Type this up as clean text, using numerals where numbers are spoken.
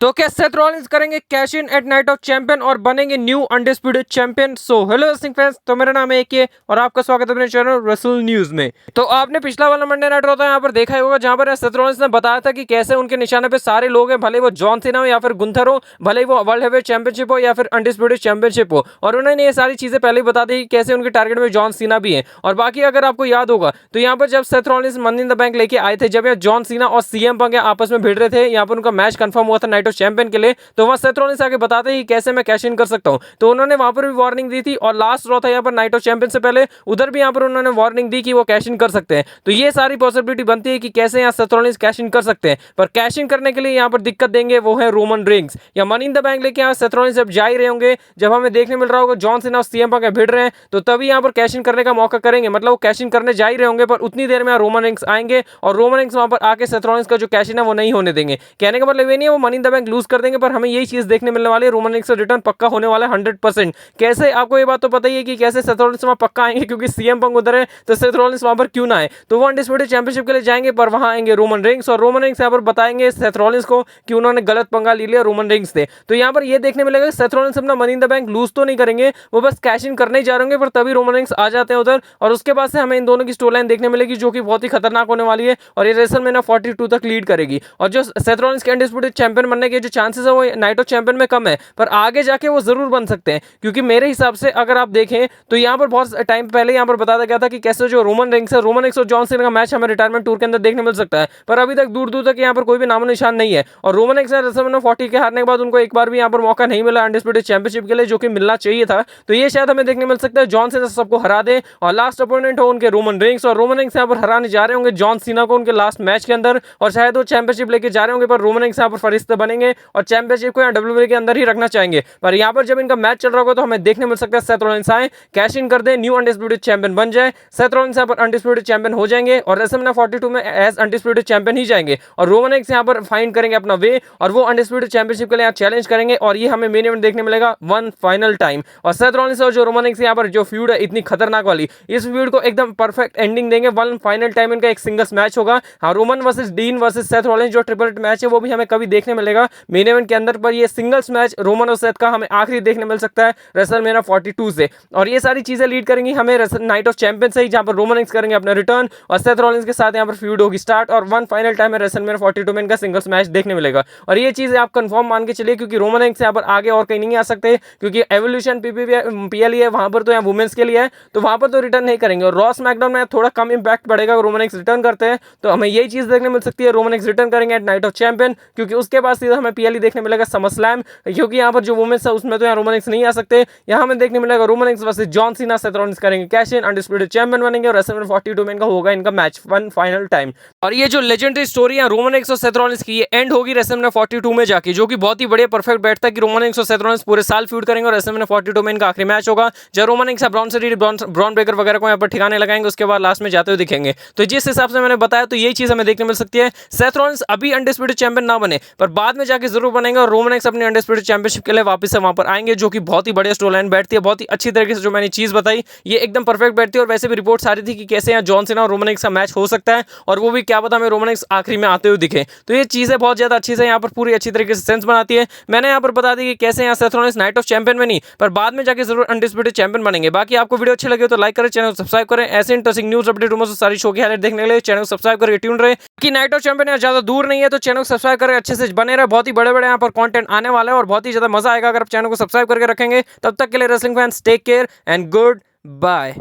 तो क्या Seth Rollins करेंगे cash in at night of champion और बनेंगे new undisputed champion. So hello wrestling fans, तो मेरा नाम है एके और आपका स्वागत है अपने चैनल रेसल न्यूज में। तो आपने पिछला वाला मंडे नाइट रॉ यहाँ पर देखा ही होगा, जहां पर सेथ रॉलिंस ने बताया था कि कैसे उनके निशाने पे सारे लोग हैं, भले वो जॉन सीना हो या फिर गुंथर हो, भले वो वर्ल्ड हेवीवेट चैंपियनशिप हो या फिर अनडिस्प्यूटेड चैंपियनशिप हो। और उन्होंने ये सारी चीजें पहले ही बता दी कैसे उनके टारगेट में जॉन सीना भी है। और बाकी अगर आपको याद होगा तो यहाँ पर जब Seth Rollins money in the bank लेके आए थे, जब जॉन सीना और सीएम पंक आपस में भिड़ रहे थे, यहाँ पर उनका मैच कंफर्म हुआ था नाइट ऑफ चैंपियन के लिए, तो वहां सेथ रॉलिंस आके बताते हैं कैसे मैं कैश इन कर सकता हूं। तो उन्होंने वहां पर भी वार्निंग दी थी और लास्ट रॉ था यहाँ पर नाइट ऑफ चैंपियन से पहले, उधर भी यहाँ पर उन्होंने वार्निंग दी कि वो कैश इन कर सकते हैं। तो ये सारी पॉसिबिलिटी बनती है कि कैसे यहाँ सेथ रॉलिंस कैश इन कर सकते हैं। पर कैश इन करने के लिए यहाँ पर दिक्कत देंगे वो है रोमन रेंस या मनी इन द बैंक लेके यहाँ सेथ रॉलिंस जब जा ही रहे होंगे, जब हमें देखने मिल रहा होगा जॉन सीना और सीएम पंक भिड़ रहे हैं, तो तभी यहाँ पर कैश इन करने का मौका करेंगे। मतलब वो कैश इन करने जा ही रहे होंगे, पर उतनी देर में यहाँ रोमन रेंस आएंगे और रोमन रेंस वहां पर आके सेथ रॉलिंस का जो कैश इन है वो नहीं होने देंगे। कहने का मतलब ये नहीं है वो money in the bank lose कर देंगे, पर हमें यही चीज देखने मिलने वाली है। रोमन रेंस का रिटर्न पक्का होने वाला है 100%। कैसे, आपको ये बात तो पता ही है कि कैसे सेथ रॉलिंस वहां पक्का आएंगे, क्योंकि सीएम पंक उधर है, तो सेथ रॉलिंस वहां पर क्यों ना आए। तो वो अनडिस्प्यूटेड चैंपियनशिप के लिए जाएंगे, पर वहां आएंगे रोमन रेंस और रोमन रेंस यहाँ पर बताएंगे सेथ रॉलिंस को कि उन्होंने गलत पंगा ले लिया रोमन रेंस से। तो यहाँ पर ये देखने मिलेगा सेथ रॉलिंस अपना money in the bank lose तो नहीं करेंगे, वो बस कैश इन करने ही जा रहे होंगे, पर तभी रोमन रेंस आ जाते हैं उधर और उसके बाद से हमें इन दोनों की स्टोरी लाइन देखने मिलेगी जो कि बहुत ही खतरनाक होने वाली है और ये रेसलमेनिया 42 तक लीड करेगी। और जो सेथ रॉलिंस के अनडिस्प्यूटेड चैंपियन बनने के जो चांसेस है वो नाइट ऑफ चैंपियन में कम है, पर आगे जाके वो जरूर बन सकते हैं। क्योंकि मेरे हिसाब से अगर आप देखें तो यहाँ पर बहुत टाइम पहले यहाँ पर बताया गया था कि कैसे जो रोमन रेंस और जॉन सीना का मैच हमें रिटायरमेंट टूर के अंदर देखने मिल सकता है, पर अभी तक दूर दूर तक यहाँ पर कोई भी नामो निशान नहीं है। और रोमन रेंस ने रेसलमेनिया 40 के हारने के बाद उनको एक बार भी यहाँ पर मौका नहीं मिला अनडिस्प्यूटेड चैंपियनशिप के लिए, जो कि मिलना चाहिए था। तो ये शायद हमें देखने मिल सकता है जॉन सीना सबको हरा दे और लास्ट अपोनेंट हो उनके रोमन रेंस, और रोमन रेंस यहाँ पर हराने जा रहे होंगे जॉन सीना को उनके लास्ट मैच के अंदर, और शायद वो चैंपियनशिप लेके जा रहे होंगे, पर रोमन रेंस यहाँ पर फरिश्ते बनेंगे और चैंपियनशिप को यहाँ डब्ल्यूडब्ल्यूई के अंदर ही रखना चाहेंगे। पर यहाँ पर जब इनका मैच चल रहा होगा तो हमें देखने मिल सकता है सेथ रॉलिंस आए, कैश इन कर दे, न्यू अनडिस्प्यूटेड चैंपियन बन जाए, सेथ रॉलिंस यहाँ पर अनडिस्प्यूटेड चैंपियन हो जाएंगे और रेसलमेनिया 42 में एज अनडिस्प्यूटेड चैंपियन ही जाएंगे। और रोमन रेंस यहाँ पर फाइंड करेंगे अपना वे और वो अनडिस्प्यूटेड चैंपियनशिप के लिए चैलेंज करेंगे और ये हमें मेन इवेंट देखने मिलेगा वन फाइनल टाइम। और सेथ रॉलिंस और जो रोमन रेंस यहाँ पर जो फ्यूड है इतनी खतरनाक वाली, इस फ्यूड को एकदम परफेक्ट एंडिंग देंगे। वन फाइनल टाइम इनका एक सिंगल्स मैच होगा। हाँ, Roman versus dean versus Seth Rollins जो ट्रिपल मैच है वो भी हमें कभी देखने मिलेगा मेन इवेंट के अंदर, पर ये सिंगल्स मैच रोमन और सेथ का हमें आखिरी देखने मिल सकता है रेसलमेनिया 42 से। और ये सारी चीजें लीड करेंगी हमें नाइट ऑफ चैंपियन से ही, जहां पर रोमन रेंस करेंगे अपना रिटर्न और सेथ रॉलिंस के साथ यहां पर फ्यूड होगी स्टार्ट और वन फाइनल टाइम में रेसलमेनिया 42 में इनका सिंगल्स मैच देखने मिलेगा। और ये चीजें आप कंफर्म मान के चलिए, क्योंकि रोमन रेंस यहां पर आगे और कहीं नहीं आ सकते, क्योंकि एवोल्यूशन पीएल है वहां पर, तो यहाँ वुमेन्स के लिए है, तो वहां पर तो रिटर्न नहीं करेंगे। और रॉ स्मैकडाउन में थोड़ा कम इंपैक्ट पड़ेगा रोमन रेंस रिटर्न करते हैं, तो हमें यही चीज देखने मिल सकती है रोमन रेंस रिटर्न करेंगे एट नाइट ऑफ चैंपियन, क्योंकि उसके बाद सीधा हमें पीएल देखने मिलेगा समर स्लैम, क्योंकि यहाँ पर जो वुमेन्स है उसमें तो यहाँ रोमन रेंस नहीं आ सकते। यहाँ हमें देखने मिलेगा Roman Reigns versus John Cena, Seth Rollins करेंगे कैश इन, अनडिस्प्यूटेड चैंपियन बनेंगे और रेसलमेनिया 42 में इनका होगा इनका मैच वन फाइनल टाइम। और ये जो लेजेंडरी स्टोरी है रोमन रेंस और सेथ रॉलिंस की, ये एंड होगी रेसलमेनिया 42 में जाके, जो कि बहुत ही बढ़िया परफेक्ट बैठता है कि रोमन रेंस और सेथ रॉलिंस पूरे साल फ्यूड करेंगे और रेसलमेनिया 42 में इनका आखिरी मैच होगा, जब रोमन रेंस ब्रॉन ब्रेकर वगैरह को यहाँ पर ठिकाने लगाएंगे, उसके बाद लास्ट में जाते हुए दिखेंगे। तो जिस हिसाब से मैंने बताया तो यही चीज हमें देखने मिल सकती है। सेथ रॉलिंस अभी अनडिस्प्यूटेड चैंपियन ना बने, पर बाद में जाके जरूर बनेंगे और रोमन रेंस अपने अनडिस्प्यूटेड चैंपियनशिप के लिए वापस से वहां पर आएंगे, जो कि बहुत ही बढ़िया स्टोरी लाइन बैठती है। बहुत ही अच्छी तरीके से जो मैंने चीज बताई ये एकदम परफेक्ट बैठती है। और वैसे भी रिपोर्ट आ रही थी कि कैसे यहाँ जॉन सीना और रोमन रेंस का मैच हो सकता है, और वो भी क्या पता हमें रोमन रेंस आखिरी में आते हुए दिखे। तो ये चीजें बहुत ज्यादा अच्छी से यहाँ पर पूरी अच्छी तरीके से सेंस बनाती है। मैंने यहाँ पर बता दी कि कैसे यहाँ Seth Rollins night of champion में नहीं, पर बाद में जाके जरूर अनडिस्प्यूटेड चैंपियन बनेंगे। बाकी आपको वीडियो अच्छी लगे तो लाइक करें, चैनल सब्सक्राइब करें, ऐसे इंटरेस्टिंग न्यूज अपडेट सारी शो की हाईलाइट देखने के लिए चैनल सब्सक्राइब करके ट्यून रहे कि नाइट ऑफ चैंपियन यहाँ ज्यादा दूर नहीं है, तो चैनल सब्सक्राइब करके अच्छे से बने रहे। बहुत ही बड़े बड़े यहाँ पर कंटेंट आने वाला है और बहुत ही ज्यादा मजा आएगा अगर आप चैनल को सब्सक्राइब करके रखेंगे। तब तक के लिए wrestling fans take care and good bye.